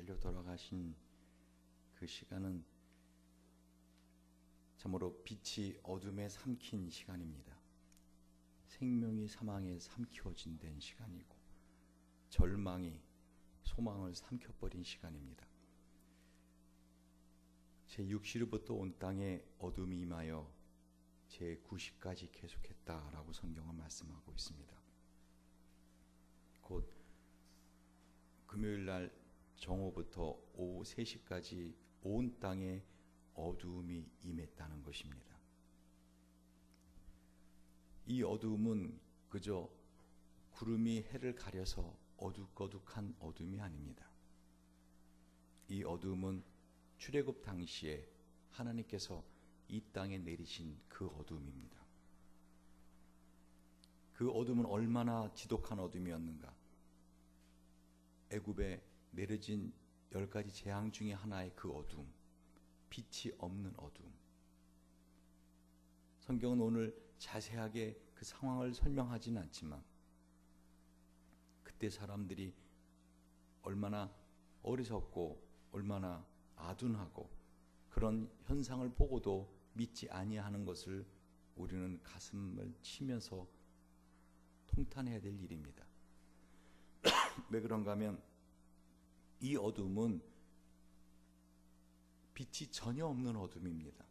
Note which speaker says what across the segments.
Speaker 1: 달려 돌아가신 그 시간은 참으로 빛이 어둠에 삼킨 시간입니다. 생명이 사망에 삼키어진 된 시간이고 절망이 소망을 삼켜버린 시간입니다. 제6시로부터 온 땅에 어둠이 임하여 제9시까지 계속했다라고 성경은 말씀하고 있습니다. 곧 금요일 날 정오부터 오후 3시까지 온 땅에 어두움이 임했다는 것입니다. 이 어두움은 그저 구름이 해를 가려서 어둑어둑한 어둠이 아닙니다. 이 어두움은 출애굽 당시에 하나님께서 이 땅에 내리신 그 어둠입니다. 그 어둠은 얼마나 지독한 어둠이었는가. 애굽에 내려진 10가지 재앙 중에 하나의 그 어둠, 빛이 없는 어둠. 성경은 오늘 자세하게 그 상황을 설명하지는 않지만 그때 사람들이 얼마나 어리석고 얼마나 아둔하고 그런 현상을 보고도 믿지 아니하는 것을 우리는 가슴을 치면서 통탄해야 될 일입니다. 왜 그런가 하면 이 어둠은 빛이 전혀 없는 어둠입니다.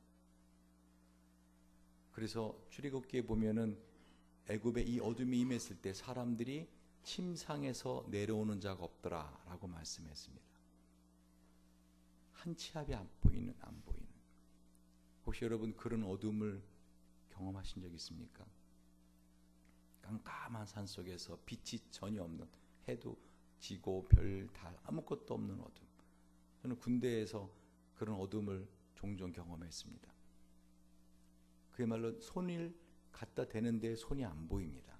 Speaker 1: 그래서 출애굽기에 보면은 애굽에 이 어둠이 임했을 때 사람들이 침상에서 내려오는 자가 없더라 라고 말씀했습니다. 한 치 앞이 안 보이는. 혹시 여러분 그런 어둠을 경험하신 적 있습니까? 깜깜한 산 속에서 빛이 전혀 없는, 해도 지고 별, 달 아무것도 없는 어둠. 저는 군대에서 그런 어둠을 종종 경험했습니다. 그야말로 손을 갖다 대는데 손이 안 보입니다.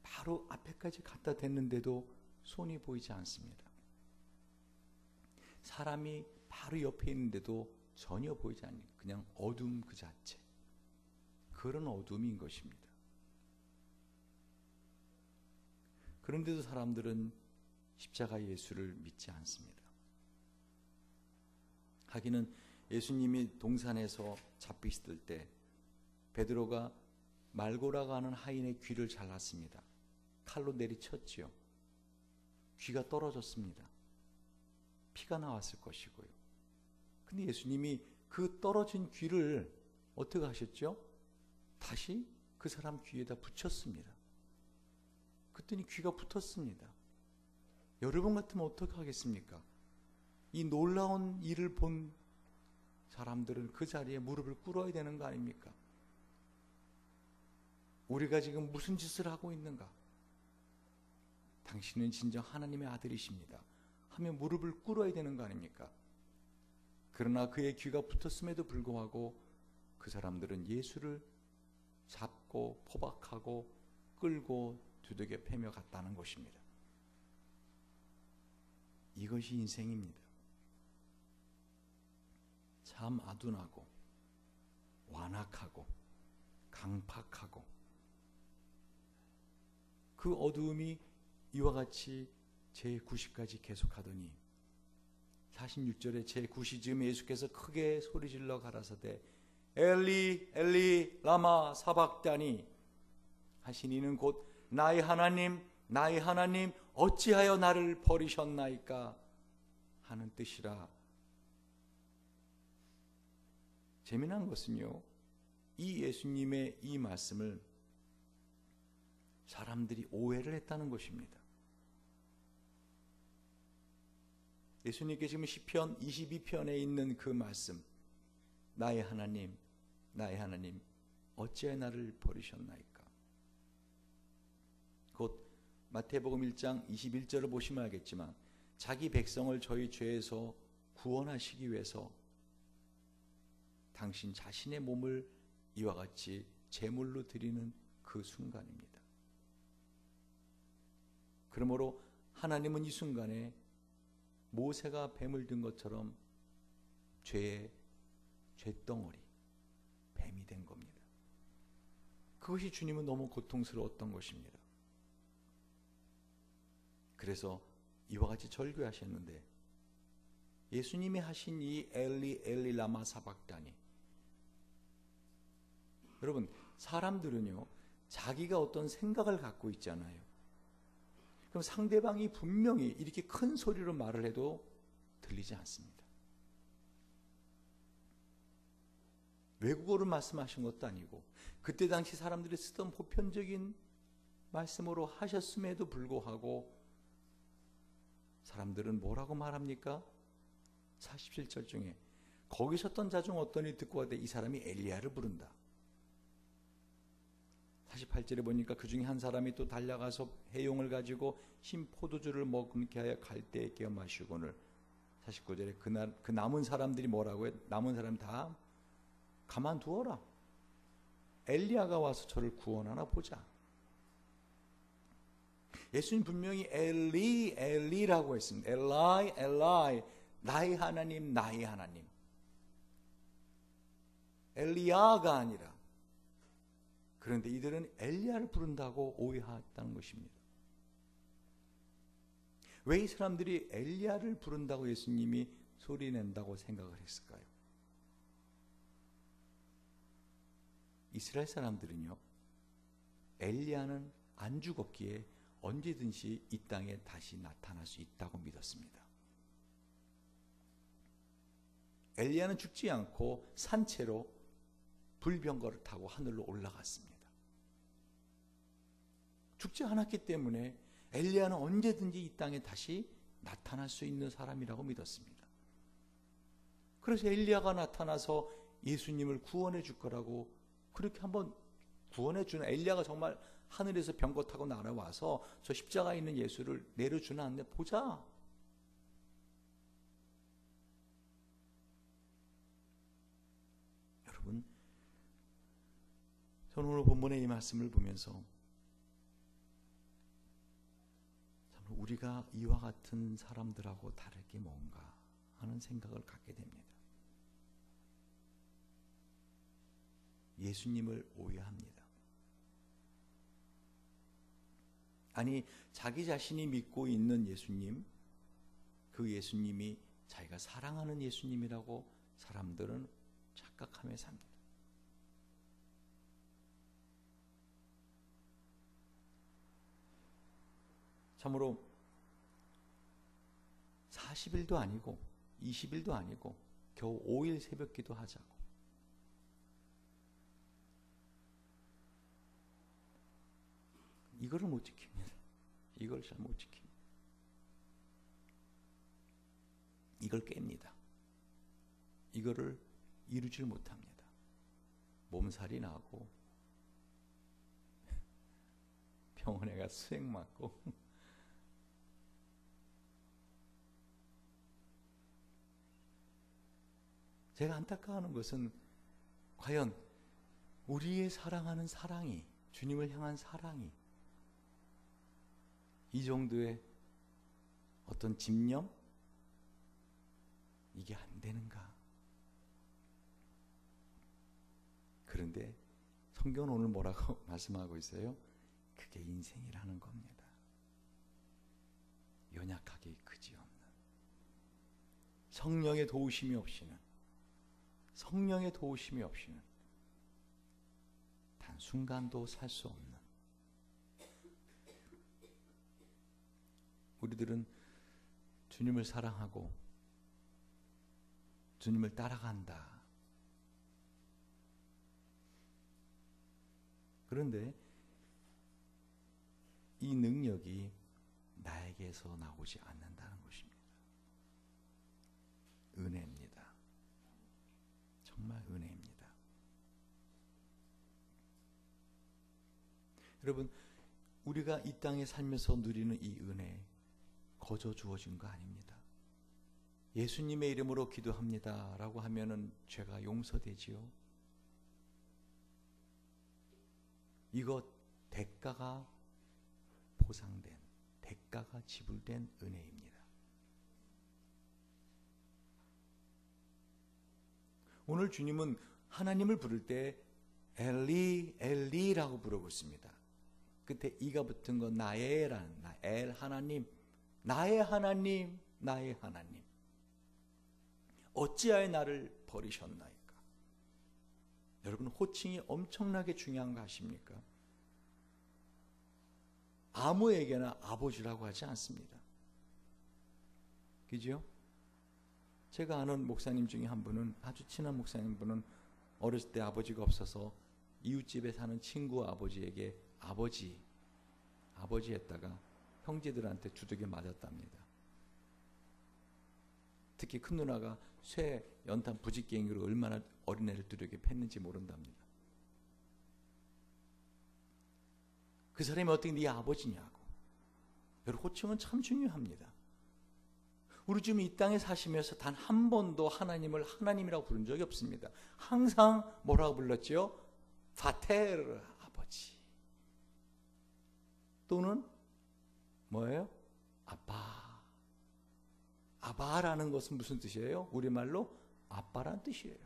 Speaker 1: 바로 앞에까지 갖다 댔는데도 손이 보이지 않습니다. 사람이 바로 옆에 있는데도 전혀 보이지 않는 그냥 어둠 그 자체. 그런 어둠인 것입니다. 그런데도 사람들은 십자가 예수를 믿지 않습니다. 하기는 예수님이 동산에서 잡히실 때 베드로가 말고라고 하는 하인의 귀를 잘랐습니다. 칼로 내리쳤지요. 귀가 떨어졌습니다. 피가 나왔을 것이고요. 근데 예수님이 그 떨어진 귀를 어떻게 하셨죠? 다시 그 사람 귀에다 붙였습니다. 그랬더니 귀가 붙었습니다. 여러분 같으면 어떻게 하겠습니까? 이 놀라운 일을 본 사람들은 그 자리에 무릎을 꿇어야 되는 거 아닙니까? 우리가 지금 무슨 짓을 하고 있는가? 당신은 진정 하나님의 아들이십니다 하며 무릎을 꿇어야 되는 거 아닙니까? 그러나 그의 귀가 붙었음에도 불구하고 그 사람들은 예수를 잡고 포박하고 끌고 두들겨 패며 갔다는 것입니다. 이것이 인생입니다. 참 아둔하고 완악하고 강팍하고 그 어두움이 이와 같이 제9시까지 계속하더니 46절에 제9시쯤 예수께서 크게 소리질러 가라사대 엘리 엘리 라마 사박다니 하시니는 곧 나의 하나님 나의 하나님 어찌하여 나를 버리셨나이까 하는 뜻이라. 재미난 것은요, 이 예수님의 이 말씀을 사람들이 오해를 했다는 것입니다. 예수님께 지금 시편 22편에 있는 그 말씀, 나의 하나님 나의 하나님 어찌하여 나를 버리셨나이까. 곧 마태복음 1장 21절을 보시면 알겠지만 자기 백성을 저희 죄에서 구원하시기 위해서 당신 자신의 몸을 이와 같이 제물로 드리는 그 순간입니다. 그러므로 하나님은 이 순간에 모세가 뱀을 든 것처럼 죄의 쇳덩어리, 뱀이 된 겁니다. 그것이 주님은 너무 고통스러웠던 것입니다. 그래서 이와 같이 절규하셨는데 예수님이 하신 이 엘리 엘리 라마 사박다니, 여러분 사람들은요 자기가 어떤 생각을 갖고 있잖아요. 그럼 상대방이 분명히 이렇게 큰 소리로 말을 해도 들리지 않습니다. 외국어로 말씀하신 것도 아니고 그때 당시 사람들이 쓰던 보편적인 말씀으로 하셨음에도 불구하고 사람들은 뭐라고 말합니까? 47절 중에 거기 섰던 자 중 어떤 이 듣고 가되 이 사람이 엘리야를 부른다. 48절에 보니까 그 중에 한 사람이 또 달려가서 해용을 가지고 흰 포도주를 먹게 하여 갈대에 깨어 마시고는 49절에 그 남은 사람들이 뭐라고 해? 남은 사람 다 가만두어라. 엘리야가 와서 저를 구원하나 보자. 예수님 분명히 엘리 엘리라고 했습니다. 엘라이 엘라이, 나의 하나님 나의 하나님. 엘리야가 아니라. 그런데 이들은 엘리야를 부른다고 오해했다는 것입니다. 왜 이 사람들이 엘리야를 부른다고 예수님이 소리낸다고 생각을 했을까요? 이스라엘 사람들은요 엘리야는 안 죽었기에 언제든지 이 땅에 다시 나타날 수 있다고 믿었습니다. 엘리야는 죽지 않고 산채로 불병거를 타고 하늘로 올라갔습니다. 죽지 않았기 때문에 엘리야는 언제든지 이 땅에 다시 나타날 수 있는 사람이라고 믿었습니다. 그래서 엘리야가 나타나서 예수님을 구원해 줄 거라고 그렇게 한번 구원해 주는, 엘리야가 정말 하늘에서 병거 타고 날아와서 저 십자가에 있는 예수를 내려주나 안 내 보자. 여러분, 저는 오늘 본문의 이 말씀을 보면서 참 우리가 이와 같은 사람들하고 다를 게 뭔가 하는 생각을 갖게 됩니다. 예수님을 오해합니다. 아니, 자기 자신이 믿고 있는 예수님, 그 예수님이 자기가 사랑하는 예수님이라고 사람들은 착각하며 삽니다. 참으로 40일도 아니고 20일도 아니고 겨우 5일 새벽기도 하자고, 이거를 못 지킵니다. 이걸 잘 못 지킵니다. 이걸 깹니다. 이거를 이루질 못합니다. 몸살이 나고 병원에 가 수액 맞고 제가 안타까워하는 것은 과연 우리의 사랑하는 사랑이, 주님을 향한 사랑이 이 정도의 어떤 집념? 이게 안 되는가? 그런데 성경은 오늘 뭐라고 말씀하고 있어요? 그게 인생이라는 겁니다. 연약하게 그지없는, 성령의 도우심이 없이는, 성령의 도우심이 없이는 단순간도 살 수 없는, 우리들은 주님을 사랑하고 주님을 따라간다. 그런데 이 능력이 나에게서 나오지 않는다는 것입니다. 은혜입니다. 정말 은혜입니다. 여러분, 우리가 이 땅에 살면서 누리는 이 은혜 거저 주어진 거 아닙니다. 예수님의 이름으로 기도합니다 라고 하면은 죄가 용서되지요. 이것 대가가 보상된, 대가가 지불된 은혜입니다. 오늘 주님은 하나님을 부를 때 엘리 엘리라고 부르고 있습니다. 끝에 이가 붙은 건 나엘라는, 나엘 하나님, 나의 하나님, 나의 하나님, 어찌하여 나를 버리셨나이까? 여러분, 호칭이 엄청나게 중요한 거 아십니까? 아무에게나 아버지라고 하지 않습니다. 그죠? 제가 아는 목사님 중에 한 분은, 아주 친한 목사님 분은 어렸을 때 아버지가 없어서 이웃집에 사는 친구 아버지에게 아버지 했다가 형제들한테 두들겨 맞았답니다. 특히 큰 누나가 쇠 연탄 부직갱이로 얼마나 어린애를 두들겨 팼는지 모른답니다. 그 사람이 어떻게 네 아버지냐고. 여러분, 호칭은 참 중요합니다. 우리 지금 이 땅에 사시면서 단 한 번도 하나님을 하나님이라고 부른 적이 없습니다. 항상 뭐라고 불렀죠? 파테르, 아버지. 또는 뭐예요? 아빠. 아바라는 것은 무슨 뜻이에요? 우리말로 아빠란 뜻이에요.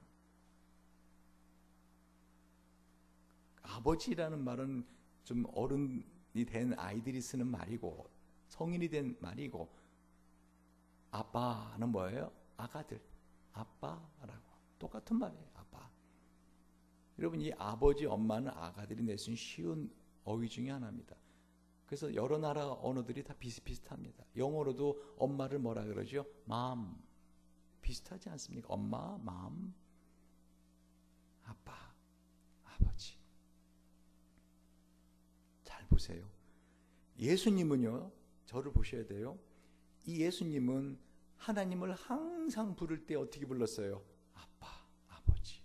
Speaker 1: 아버지라는 말은 좀 어른이 된 아이들이 쓰는 말이고 성인이 된 말이고, 아빠는 뭐예요? 아가들, 아빠라고 똑같은 말이에요. 아빠. 여러분, 이 아버지, 엄마는 아가들이 낼 수 있는 쉬운 어휘 중에 하나입니다. 그래서 여러 나라 언어들이 다 비슷비슷합니다. 영어로도 엄마를 뭐라 그러죠? mom. 비슷하지 않습니까? 엄마, mom, 아빠, 아버지. 잘 보세요. 예수님은요, 저를 보셔야 돼요. 이 예수님은 하나님을 항상 부를 때 어떻게 불렀어요? 아빠, 아버지.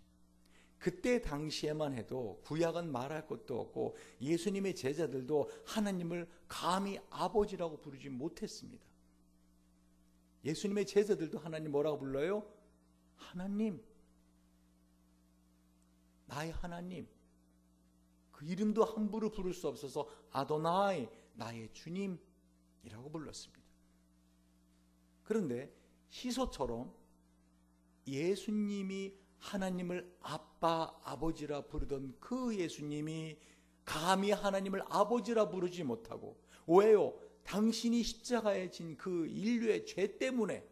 Speaker 1: 그때 당시에만 해도 구약은 말할 것도 없고 예수님의 제자들도 하나님을 감히 아버지라고 부르지 못했습니다. 예수님의 제자들도 하나님 뭐라고 불러요? 하나님, 나의 하나님. 그 이름도 함부로 부를 수 없어서 아도나이, 나의 주님이라고 불렀습니다. 그런데 시소처럼 예수님이 하나님을 아빠, 아버지라 부르던 그 예수님이 감히 하나님을 아버지라 부르지 못하고, 왜요? 당신이 십자가에 진 그 인류의 죄 때문에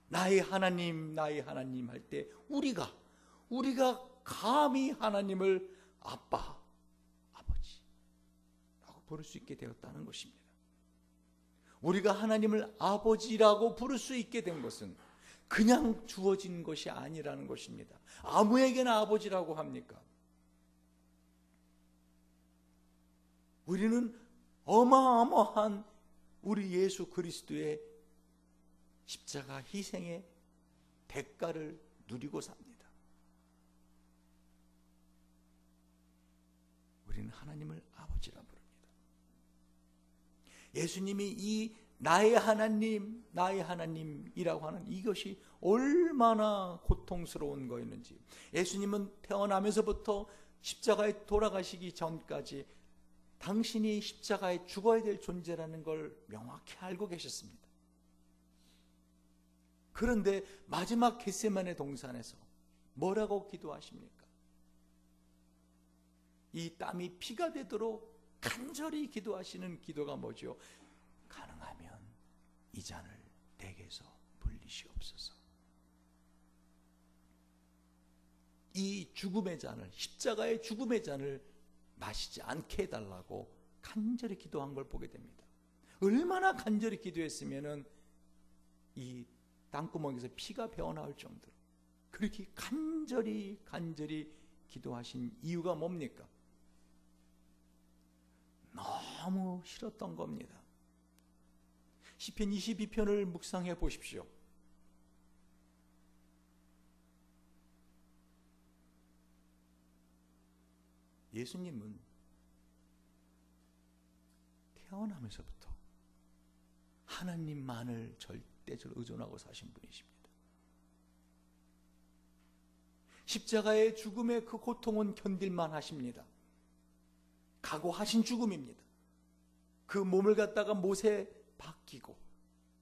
Speaker 1: 나의 하나님, 나의 하나님 할 때 우리가 감히 하나님을 아빠, 아버지라고 부를 수 있게 되었다는 것입니다. 우리가 하나님을 아버지라고 부를 수 있게 된 것은 그냥 주어진 것이 아니라는 것입니다. 아무에게나 아버지라고 합니까? 우리는 어마어마한 우리 예수 그리스도의 십자가 희생의 대가를 누리고 삽니다. 우리는 하나님을 아버지라 부릅니다. 예수님이 이 나의 하나님, 나의 하나님이라고 하는 이것이 얼마나 고통스러운 거였는지, 예수님은 태어나면서부터 십자가에 돌아가시기 전까지 당신이 십자가에 죽어야 될 존재라는 걸 명확히 알고 계셨습니다. 그런데 마지막 겟세마네 동산에서 뭐라고 기도하십니까? 이 땀이 피가 되도록 간절히 기도하시는 기도가 뭐죠? 가능하면 이 잔을 내게서 분리시옵소서. 이 죽음의 잔을, 십자가의 죽음의 잔을 마시지 않게 해달라고 간절히 기도한 걸 보게 됩니다. 얼마나 간절히 기도했으면은 이 땅구멍에서 피가 배어나올 정도로 그렇게 간절히 기도하신 이유가 뭡니까? 너무 싫었던 겁니다. 시편 22편을 묵상해 보십시오. 예수님은 태어나면서부터 하나님만을 절대적으로 의존하고 사신 분이십니다. 십자가의 죽음의 그 고통은 견딜만 하십니다. 각오하신 죽음입니다. 그 몸을 갖다가 못에 박히고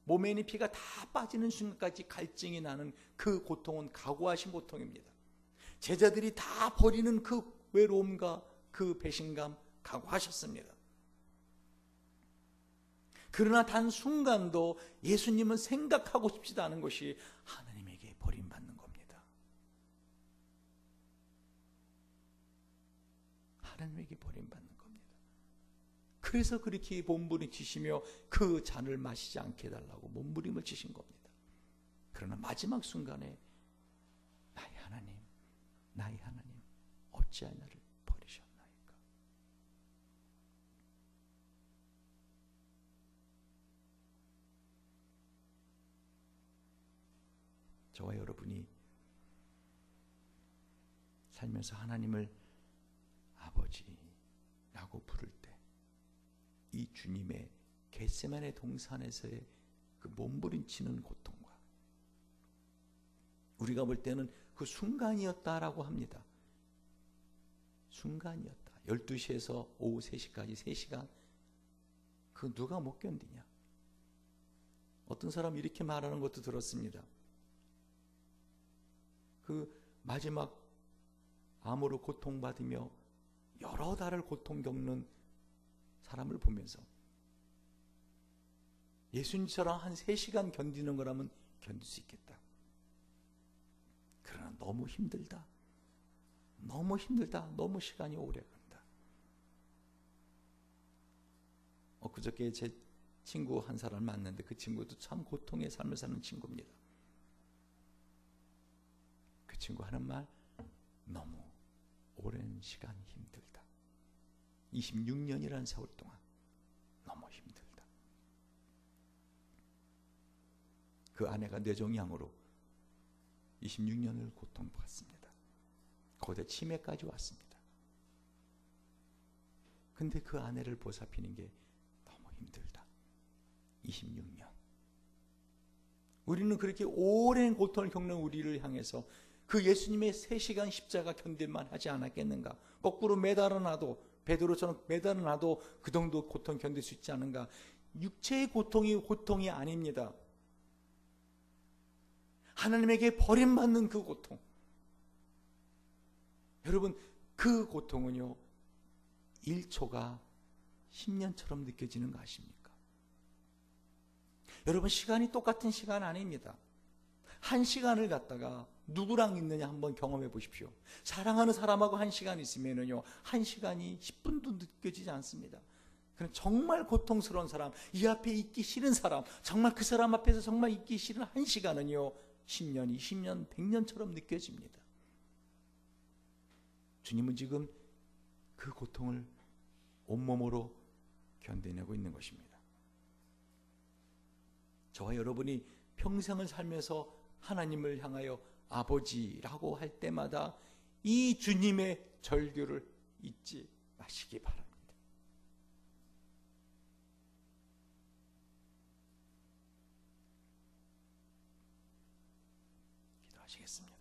Speaker 1: 몸에 있는 피가 다 빠지는 순간까지 갈증이 나는 그 고통은 각오하신 고통입니다. 제자들이 다 버리는 그 외로움과 그 배신감 각오하셨습니다. 그러나 단 순간도 예수님은 생각하고 싶지도 않은 것이 하나님에게 버림받는 겁니다. 하나님에게 버림받는 겁니다. 그래서 그렇게 몸부림치시며 그 잔을 마시지 않게 해달라고 몸부림을 치신 겁니다. 그러나 마지막 순간에 나의 하나님 어찌하여 나를 버리셨나이까. 저와 여러분이 살면서 하나님을 아버지라고 부를 때 이 주님의 겟세마네 동산에서의 그 몸부림치는 고통과 우리가 볼 때는 그 순간이었다라고 합니다. 순간이었다. 12시에서 오후 3시까지 3시간. 그 누가 못 견디냐. 어떤 사람이 이렇게 말하는 것도 들었습니다. 그 마지막 암으로 고통받으며 여러 달을 고통 겪는 사람을 보면서 예수님처럼 한 3시간 견디는 거라면 견딜 수 있겠다. 그러나 너무 힘들다. 너무 시간이 오래 간다. 그저께 제 친구 한 사람 만났는데 그 친구도 참 고통의 삶을 사는 친구입니다. 그 친구 하는 말, 너무 오랜 시간 힘들다. 26년이라는 세월 동안 너무 힘들다. 그 아내가 뇌종양으로 26년을 고통받습니다. 거기에 치매까지 왔습니다. 근데 그 아내를 보살피는 게 너무 힘들다. 26년. 우리는 그렇게 오랜 고통을 겪는 우리를 향해서 그 예수님의 3시간 십자가 견딜만 하지 않았겠는가? 거꾸로 매달아 놔도 베드로처럼 매달아 놔도 그 정도 고통 견딜 수 있지 않은가? 육체의 고통이 아닙니다. 하나님에게 버림받는 그 고통. 여러분, 그 고통은요 1초가 10년처럼 느껴지는 거 아십니까? 여러분, 시간이 똑같은 시간 아닙니다. 한 시간을 갖다가 누구랑 있느냐 한번 경험해 보십시오. 사랑하는 사람하고 한 시간 있으면은요, 한 시간이 10분도 느껴지지 않습니다. 그럼 정말 고통스러운 사람, 이 앞에 있기 싫은 사람, 정말 그 사람 앞에서 정말 있기 싫은 한 시간은요 10년, 20년, 100년처럼 느껴집니다. 주님은 지금 그 고통을 온몸으로 견뎌내고 있는 것입니다. 저와 여러분이 평생을 살면서 하나님을 향하여 아버지라고 할 때마다 이 주님의 절규를 잊지 마시기 바랍니다. 기도하시겠습니다.